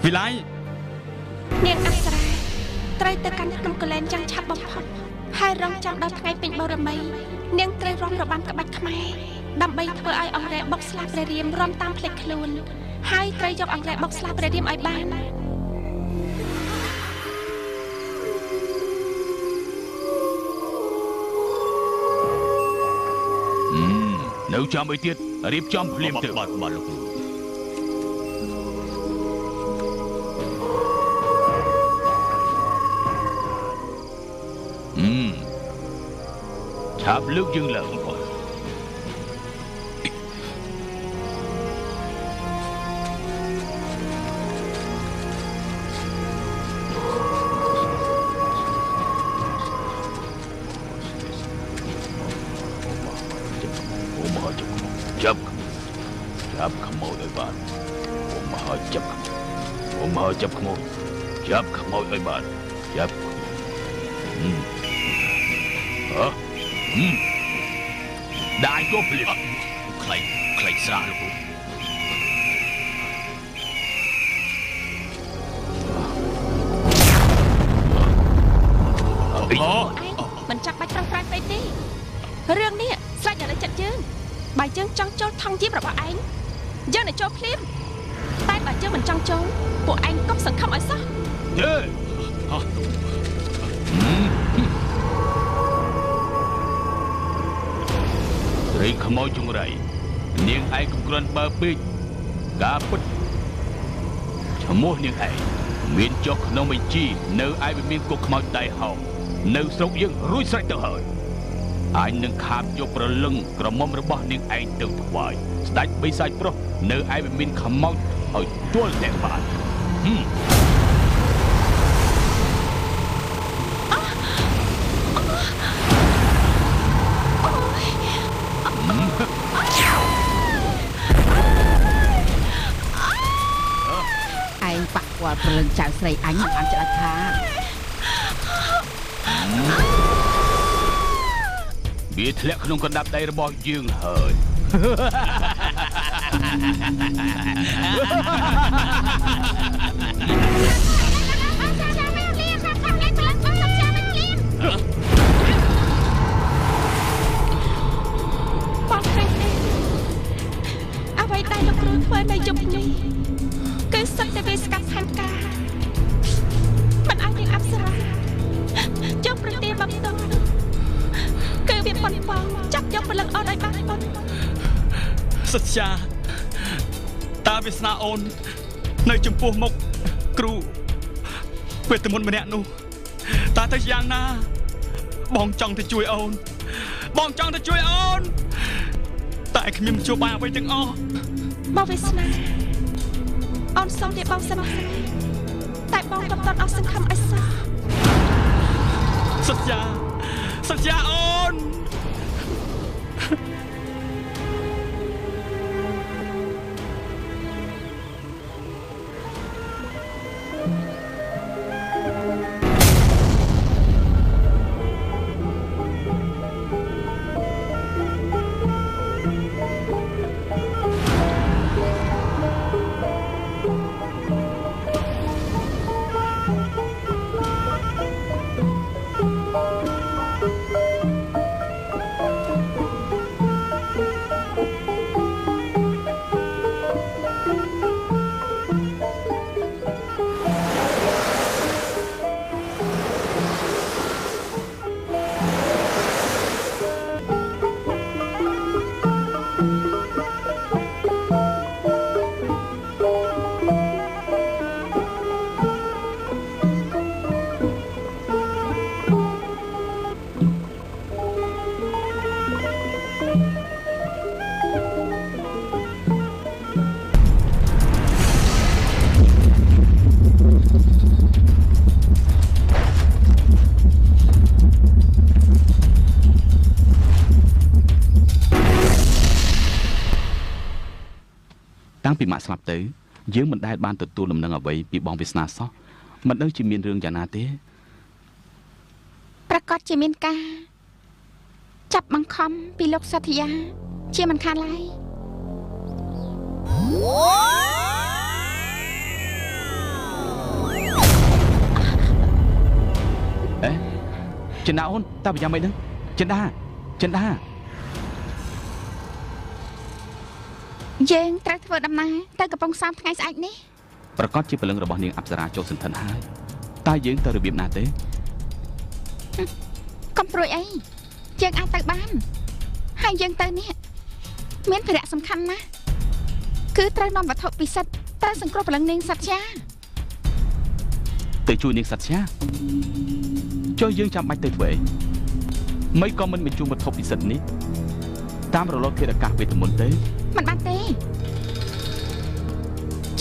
វិល័យនាងអប្សរាត្រូវទៅកាន់ភ្នំកលែនយ៉ាងឆាប់បំផុតហើយរងចាំដល់ថ្ងៃពេញបូរមីនាងត្រូវរំរបាំក្បាច់ខ្មែរដើម្បីធ្វើឲ្យអង្គរ៉ែបុកស្លាបព្រះរាមរំតាមផ្លេចខ្លួនហើយត្រូវយកអង្គរ៉ែបុកស្លាបព្រះរាមឲ្យបាននៅចាំអីទៀតរៀបចំភ្លាមទៅបាទលោកឆាប់លើកយើងឡើងបងចាប់ខ្មោចឲ្យបានខ្ញុំមកឲ្យចាប់ខ្មោចចាប់ខ្មោចឲ្យបានចាប់ ដាក់ឲ្យទោះភ្លាម ខ្លាញ់ស្រាលោកគ្រូ មិនចាំបាច់ប្រឹងប្រែងពេកទេរឿងនេះស្រេចតែចិត្តយើងបើយើងចង់ចូលថងយាមរបស់ឯងយើងនឹងចូលភ្លាមតែបើយើងមិនចង់ចូលពួកឯងកុំសង្ឃឹមឲ្យសោះរីខ្មោចចង្រៃនាងឯងកំគ្រាន់បើពេកការពិតឈ្មោះនាងឯងមានចុះក្នុងបញ្ជីនៅឯវិមានគុកខ្មោចដៃហោនៅស្រុកយើងរួចស្រេចទៅហើយអញនឹងខាបយកប្រលឹងក្រមុំរបស់នាងឯងទៅថ្វាយស្ដេចបិសាចប្រុសនៅឯវិមានខ្មោចឲ្យទាល់តែបានឯងប៉ះពាល់ព្រលឹងចៅស្រីអញមិនបានច្បាស់ថាវាធ្លាក់ក្នុងកណ្ដាប់ដៃរបស់យើងហើយ បងឃើញទេអ្វីដែលលោកគ្រូធ្វើនៅយប់នេះគឺសិតតែវាស្កាត់ផែនការមិនអាចនឹងអប្សរាចុះប្រទានមកទៅគឺវាប៉ុនប៉ងចាប់យកព្រលឹងអូនឲ្យបានប៉ុន សច្ចាតាវាសនាអូននៅចំពោះមុខគ្រូវេទមន្តម្នាក់នោះតាទៅយ៉ាងណាបងចង់ទៅជួយអូនបងចង់ទៅជួយអូនតែគ្មានជួបបានអ្វីទាំងអស់ បងវាសនាអូនសុំតែបងសិនតែបងមិនទាន់អស់សង្ឃឹមអីសោះ សច្ចាអូន តាំងពីម៉ាក់ស្លាប់ទៅយើងមិនដែលបានទទួលដំណឹងអ្វីពីបងវាសនាសោះមិនដឹងជាមានរឿងយ៉ាងណាទេប្រកាសជាមានការចាប់បង្ខំពីលោកសត្យាជាមិនខានឡើយអេចិនដាអូនតើប្រយ៉ាងម៉េចហ្នឹងចិនដាយើងត្រូវធ្វើដំណើរទៅកំពង់សោមថ្ងៃស្អែកនេះប្រកាសជាព្រលឹងរបស់នាងអប្សរាចូលសន្ធិនហើយតើយើងទៅរបៀបណាទេ កុំព្រួយអីយើងអាចទៅបានហើយយើងទៅនេះមានភារៈសំខាន់ណាស់គឺត្រូវនាំវត្ថុពិសិដ្ឋត្រូវសង្គ្រោះព្រលឹងនាងសត្យាទៅជួយនាងសត្យាចុះយើងចាំបាច់ទៅធ្វើអីមិនក៏មិនបញ្ជូនវត្ថុពិសិដ្ឋនេះតាមរលកធាតុអាកាសវេទមន្តទេមិនបានទេ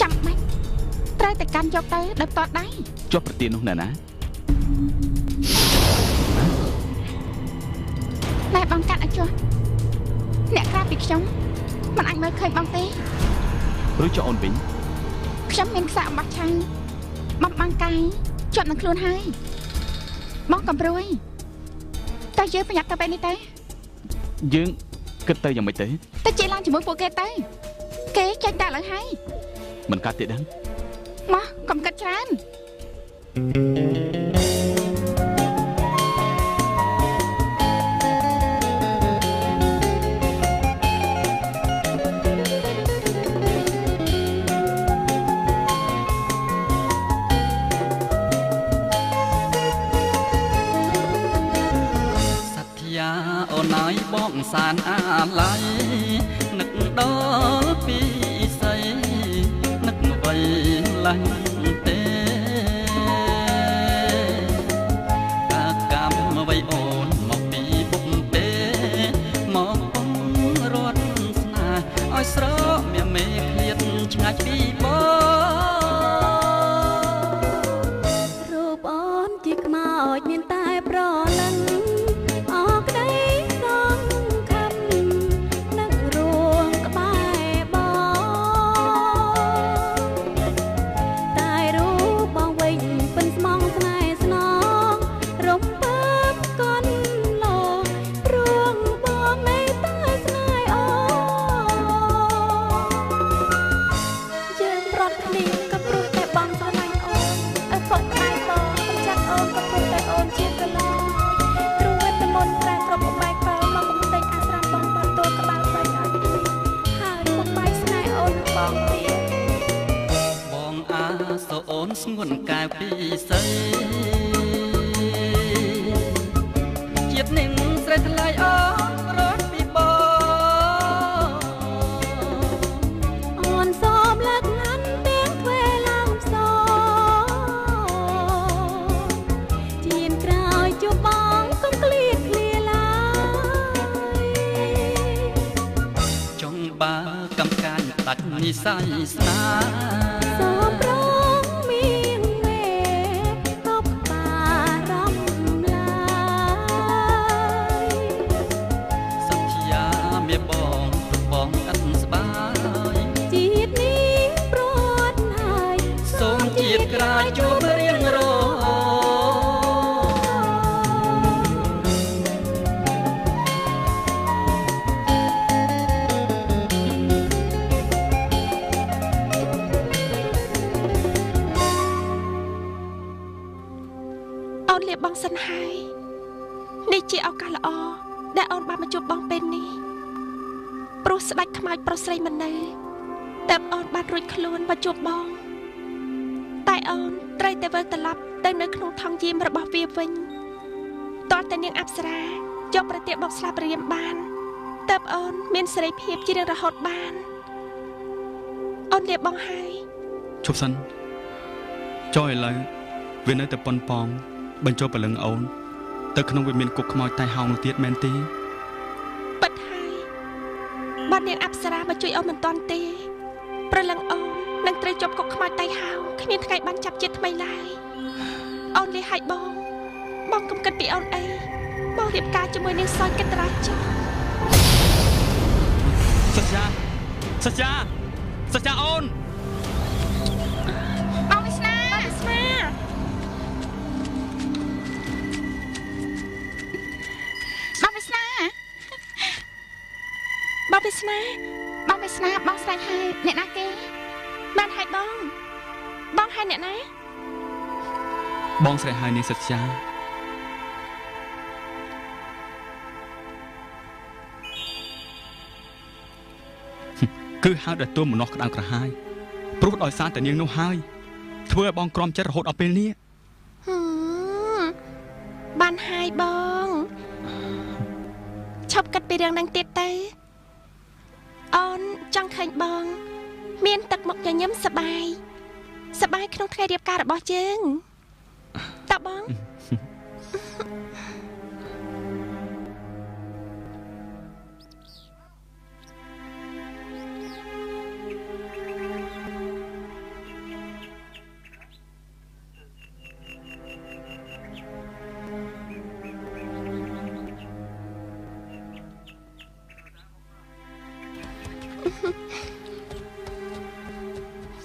ចាំបាច់ត្រូវតែកាន់យកទៅដោយផ្ទាល់ដៃចុះប្រទាននោះណែណាណែបងកាត់ឲ្យចុះអ្នកក្រៅពីខ្ញុំមិនអាចមើលឃើញបងទេឬចុះអូនវិញខ្ញុំមានខ្សែអំបោះឆៅបំបាំងកាយជាប់នឹងខ្លួនហើយបងកំព្រួយតែយើងប្រញាប់ទៅពេលនេះទេយើង គិតទៅយ៉ាងម៉េចទេ តែជិះឡើងជាមួយពួកគេទៅគេចាញ់តែឥឡូវហើយ មិនកើតទេដឹង មកកុំគិតច្រើន អូនហើយបងសានអាឡ័យនឹកដល់ពីស្អីនឹកអ្វីឡាញ់ទេអាកម្មអ្វីអូនមកពីពុកទេមកបងរត់ស្នាឲ្យស្រកមាមេឃ្លាតឆ្ងាយពីបងរូបអូនជាខ្មោចមានតែប្រលឹងអូនស្ងួនកែវពីស្អីជាតិនឹងស្រេះថ្លៃអូនរត់ពីបងអូនសូមលើកងាន់ទាំងទ្វេឡើងសជានក្រោយជួបបងកុំឃ្លៀតឃ្លាឡើយចង់បើកំកាញ់ដាច់និស័យស្នាសូមប្រជួបរៀងរោអូនលាបងសិនហើយនេះជាឱកាសល្អដែលអូនបានមកជួបបងពេលនេះព្រោះស្ដេចខ្មោចប្រុសស្រីមិននៅតែអូនបានរួចខ្លួនមកជួបបងតែអូនត្រូវតែវិលត្រឡប់ទៅនៅក្នុងថង់យាមរបស់វាវិញតើតើនាងអប្សរាយកប្រទាបបកស្លាប់រៀមបានតើបអូនមានសេរីភាពជារៀងរហូតបានអូនលាបងហើយជប់សិនចុះឥឡូវវានៅតែប៉ុនប៉ងបញ្ចូលព្រលឹងអូនទៅក្នុងវាមានគុកខ្មោចតែហោងនោះទៀតមែនទេពិតហើយបើនាងអប្សរាមកជួយអូនមិនតាន់ទេព្រលឹងអូននឹងត្រូវជាប់គុកខ្មោចតៃហោគ្មានថ្ងៃបានចាប់ជាតិថ្មីឡើយអូនលះហើយបងកុំគិតពីអូនអីបងរៀបការជាមួយនាងសោយកិត្តរាចុះសច្ចាអូនបងវិស្នាបងវិស្នាបងស្រីហើយអ្នកណាគេបានហើយបងហើយអ្នកណាបងស្រីហើយនាងសច្ចាគឺហៅតែទួមម្នាស់ក្តៅក្រហាយព្រោះដោយសារតែនាងនោះហើយធ្វើឲ្យបងក្រំចិត្តរហូតដល់ពេលនេះបានហើយបងឈប់គិតពីរឿងហ្នឹងទៀតទៅអូនចង់ឃើញបងមានទឹកមុខញញឹមសប្បាយក្នុងថ្ងៃរៀបការរបស់យើងតើបង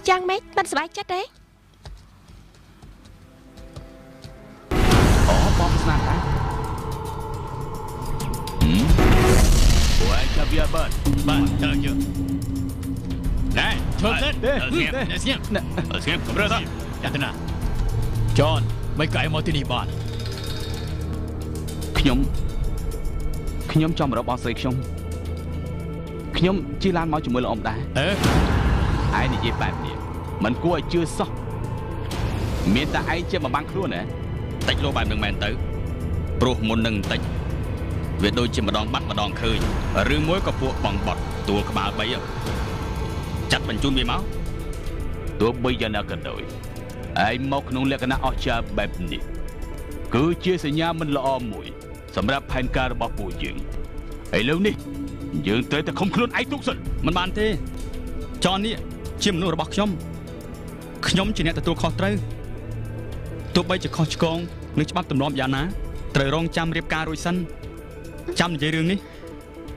យ៉ាងម៉េចមិនសប្បាយចិត្តទេអូបងស្នាដែរពួកឯង ចាប់វាបើបាទតើយើងណែឈប់សិនស្ងៀមស្ងៀមកម្រើទៅចាត់ណាចនមិនកាយមកទីនេះបានខ្ញុំចង់រកបងស្រីខ្ញុំជិះឡានមកជាមួយលោកអ៊ំដែរឯងនិយាយបែបនេះមិនគួរឲ្យជឿសោះមានតែឯងជាមកបាំងខ្លួនហ៎តិចលោបែបនឹងមែនទៅព្រោះមុននឹងបន្តិចវាដូចជាម្ដងបាត់ម្ដងឃើញឬមួយក៏ពួកបងបត់ទួលក្បាល3ចាត់បញ្ជូនវាមកទោះបីយ៉ាងណាក៏ដោយឯងមកក្នុងលក្ខណៈអស្ចារ្យបែបនេះគឺជាសញ្ញាមិនល្អមួយសម្រាប់ផែនការរបស់ពួកយើងឥឡូវនេះយើងត្រូវតែឃុំខ្លួនឯងទុកសិនមិនបានទេចននេះជាមនុស្សរបស់ខ្ញុំជាអ្នកទទួលខុសត្រូវទោះបីជាខុសឆ្គងនឹងច្បាប់ទម្លាប់យ៉ាងណាត្រូវរងចាំរៀបការរួចសិនចាំនិយាយរឿងនេះ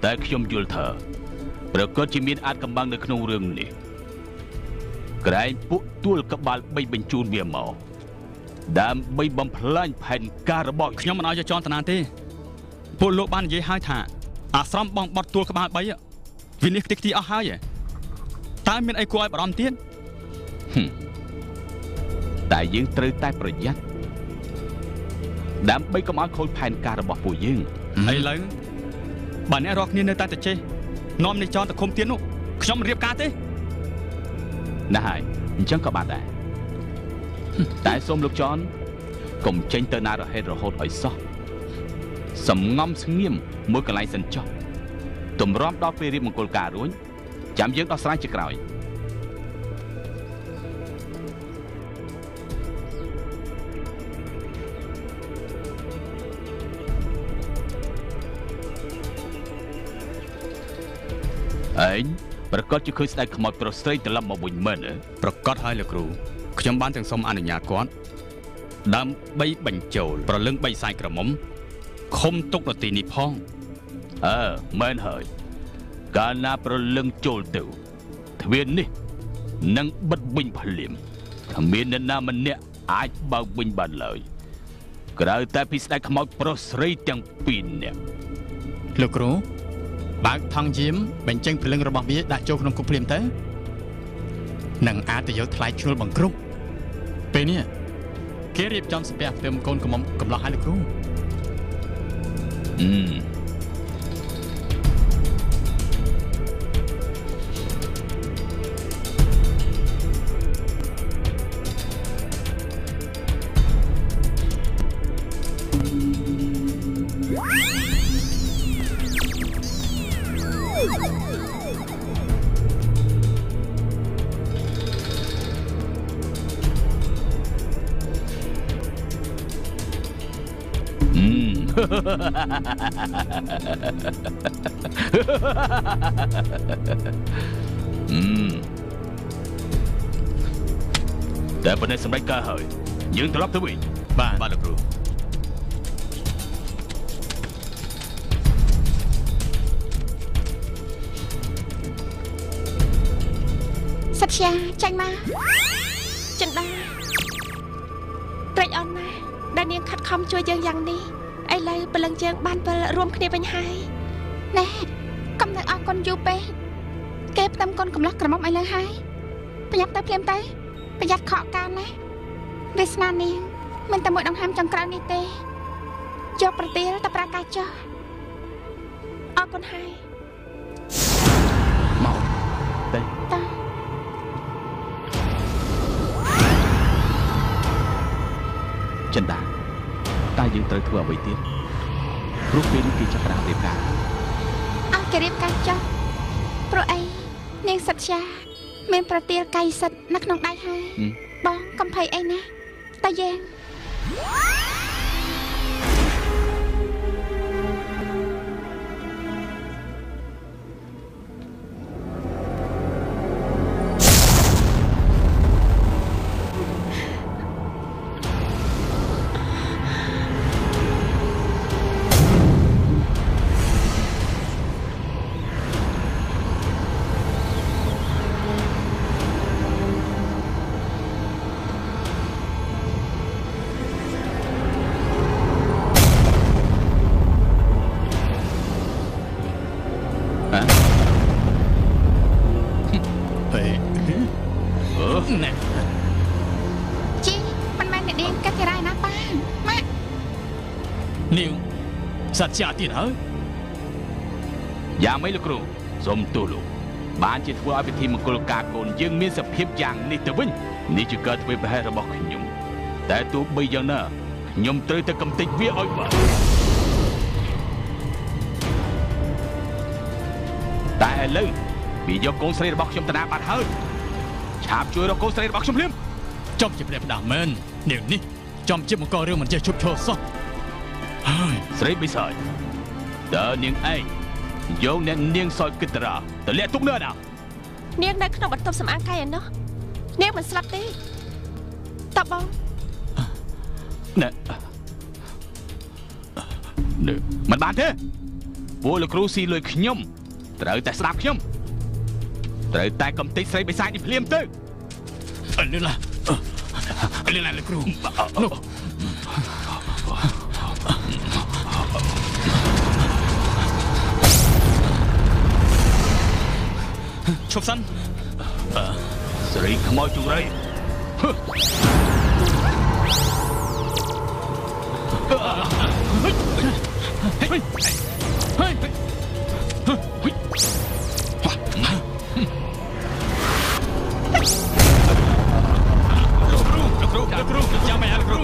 តែខ្ញុំយល់ថាប្រកាសជាមានអាចកំបាំងនៅក្នុងរឿងនេះក្រែងពួកទួលក្បាល3បញ្ជូនវាមកដើម្បីបំផ្លាញផែនការរបស់ខ្ញុំមិនឲ្យចនតាណាទេពួកលោកបាននិយាយហើយថាអាស្រមបងបត់ទួលក្បាល3វានេះខ្ទេចខ្ទីអស់ហើយតើមានអីគួរឲ្យបារម្ភទៀតតែយើងត្រូវតែប្រយ័ត្នដើម្បីកុំឲ្យខូចផែនការរបស់ពួកយើងឥឡូវបើអ្នករកគ្នានៅតែទៅចេះនាំនេះចនទៅឃុំទៀតនោះខ្ញុំមិនរៀបការទេណាស់ហើយអញ្ចឹងក៏បានដែរតែសូមលោកចនកុំចេញទៅណារហេតរហូតឲ្យសោះសំងំស្ងៀមមួយកន្លែងសិនចុះទម្រាំដល់ពេលរៀបមង្គលការរួចចាំយើងដោះស្រាយជាក្រោយឯងប្រកាសជាឃើញស្ដេចខ្មោចប្រុសស្រីត្រឡប់មកវិញមែនទេប្រកាសហើយលោកគ្រូខ្ញុំបានទាំងសុំអនុញ្ញាតគាត់ដើម្បីបញ្ចូលប្រលឹង3ខ្សែក្រមុំឃុំទុកនៅទីនេះផងមែនហើយកាលណាប្រលឹងចូលទៅទ្វារនេះនឹងបិទវិញភ្លាមគ្មានអ្នកណាម្នាក់អាចបើកវិញបានឡើយក្រៅតែពីស្ដេចខ្មោចប្រុសស្រីទាំង2នាក់លោកគ្រូបើកថងយាមបញ្ចេញព្រលឹងរបស់វាដាក់ចូលក្នុងគុកភ្លាមទៅនឹងអាចទៅយកថ្លៃឈ្នួលបង្គ្រប់ពេលនេះគេរៀបចំស្ពះផ្ទឹមកូនកំមុំកំឡោះឲ្យលោកគ្រូតែប៉ុណ្ណេះសម្រាប់ការហើយយើងត្រឡប់ទៅវិញបាទលោកគ្រូសត្យាចាញ់មកចិនដាត្រេកអរណាស់ដែលនាងខិតខំជួយយើងយ៉ាងនេះឥឡូវព្រលឹងយើងបានវិលរួមគ្នាវិញហើយណែកុំនៅអរគុណយូរពេកគេផ្ទឹមកូនកំឡោះក្រមុំឥឡូវហើយប្រញាប់ទៅភ្លាមទៅប្រយ័ត្នខកកានណាវាសនានាងមិនតែមួយដង្ហើមចុងក្រោយនេះទេយកប្រទាលទៅប្រាកាចោះអរគុណហើយមកទៅចិនដាតែយើងត្រូវធ្វើអ្វីទៀតព្រោះពេលនេះគេចាប់ផ្ដើមរៀបការអើគេរៀបការចោះព្រោះអីនាងសត្យាមានប្រទាលកាយសិទ្ធនៅក្នុងដៃហើយបងកំភៃអីណាតែយើង អ សត្វជាទៀតហើយ យ៉ាងម៉េចលោកគ្រូសូមទោសលោកបានជាធ្វើឲ្យពិធីមង្គលការកូនយើងមានសភាពយ៉ាងនេះទៅវិញនេះជាការធ្វើប្រហែសរបស់ខ្ញុំតែទោះបីយ៉ាងណាខ្ញុំត្រូវតែកំទេចវាឲ្យបានតែឥឡូវវាយកកូនស្រីរបស់ខ្ញុំទៅណាបាត់ហើយឆាប់ជួយរកកូនស្រីរបស់ខ្ញុំភ្លាម ចំជាព្រះផ្ដាស់មែននាងនេះចំជាបង្ករឿងមិនចេះឈប់ឈរសោះហើយ ស្រីបិសាចតើនាងឯងយកអ្នកនាងសោយគិតរាទៅលាក់ទុកនៅណា នាងនៅក្នុងបន្ទប់សម្អាងកាយឯណោះនាងមិនស្លាប់ទេតបបង ណែមិនបានទេពួកលោកគ្រូស៊ីលុយខ្ញុំត្រូវតែស្ដាប់ខ្ញុំត្រូវតែកំទេចស្រីបិសាចនេះភ្លាមទៅ លឿនឡាលោកគ្រូនោះឈប់សិន ស្រីខ្មោចជង្រៃ លោកគ្រូចាំមិនអើលោកគ្រូ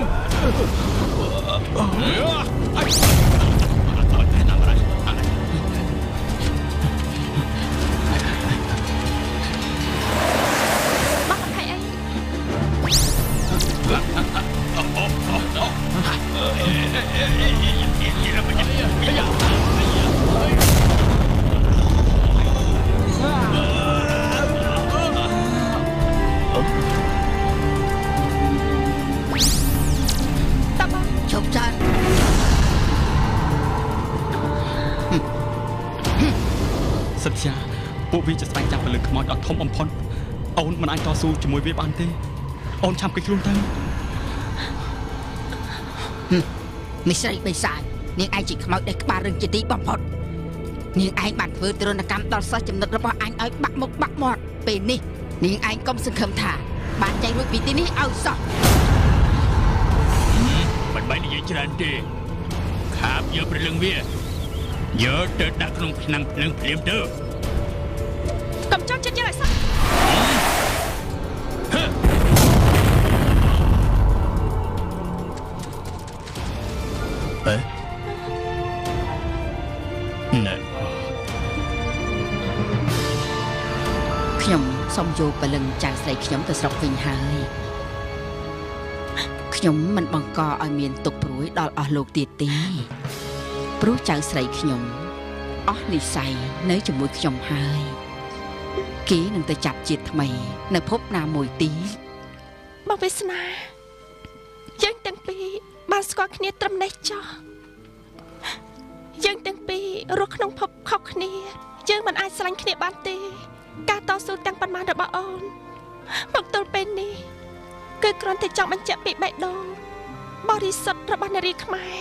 សិទ្ធិពួកវាจะស្វែងចាប់ពលិខ្មោចដ៏ធំបំផុតអូនមិនអាចតស៊ូជាមួយវាបានទេអូនឆាប់គេខ្លួនទៅមីស្រីបិសាចនាងឯងជាខ្មោចដែលក្បាលរឹងជាទីបំផុតនាងឯងបានធ្វើទរណកម្មដល់សិស្សចំណិតរបស់អញឲ្យបាក់មុខបាក់មាត់ពេលនេះនាងឯងកុំសង្ឃឹមថាបានចេញរួចពីទីនេះឲ្យសោះ មិនបាច់និយាយច្រើនទេខាបយកព្រលឹងវាយកទៅដាក់ក្នុងឆ្នាំងភ្លើងភ្លាមទៅ កុំចង់ចិត្តយើងឲ្យសោះ ណែ ខ្ញុំសូមយកពលឹងចៅស្រីខ្ញុំទៅស្រុកវិញហើយខ្ញុំមិនបង្កឲ្យមានទុកព្រួយដល់អស់លោកទៀតទេព្រោះចៅស្រីខ្ញុំអស់និស្ស័យនៅជាមួយខ្ញុំហើយគេនឹងទៅចាប់ជាតិថ្មីនៅភពណាមួយទៀត បងវាសនាយើងទាំងពីរបានស្គាល់គ្នាត្រឹមនេះចុះយើងទាំងពីររស់ក្នុងភពខុសគ្នាយើងមិនអាចស្រឡាញ់គ្នាបានទេការតស៊ូទាំងប៉ុន្មានរបស់អូនមកទល់ពេលនេះគឺគ្រាន់តែចង់បញ្ជាក់ពីបេះដូងបរិសុទ្ធរបស់នារីខ្មែរ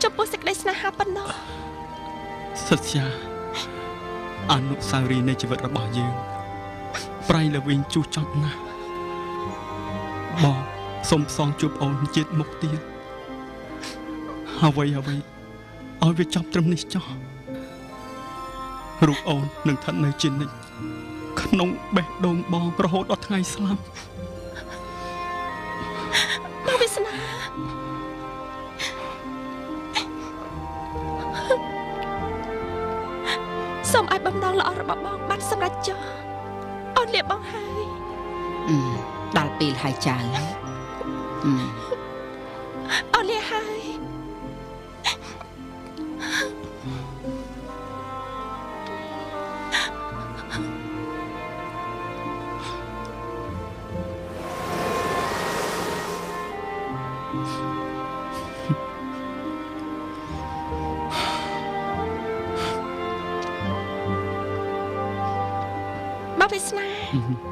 ចំពោះសេចក្តីស្នេហាប៉ុណ្ណោះ សិទ្ធិអនុស្សាវរីយ៍នៃជីវិតរបស់យើងប្រៃល្វីងជូរចត់ណាស់បងសូមផ្សងជួបអូនជាតិមុខទៀតអ្វីឲ្យវាចប់ត្រឹមនេះចុះរូបអូននឹងស្ថិតនៅជានិច្ចក្នុងបេះដូងបងរហូតដល់ថ្ងៃស្លាប់ បងវាសនាសូមឲ្យបំណងល្អរបស់បងបានសម្រេចចុះអូនលាបងហើយ ដល់ពេលហើយចៅ អូនលាហើយ មកវាសនា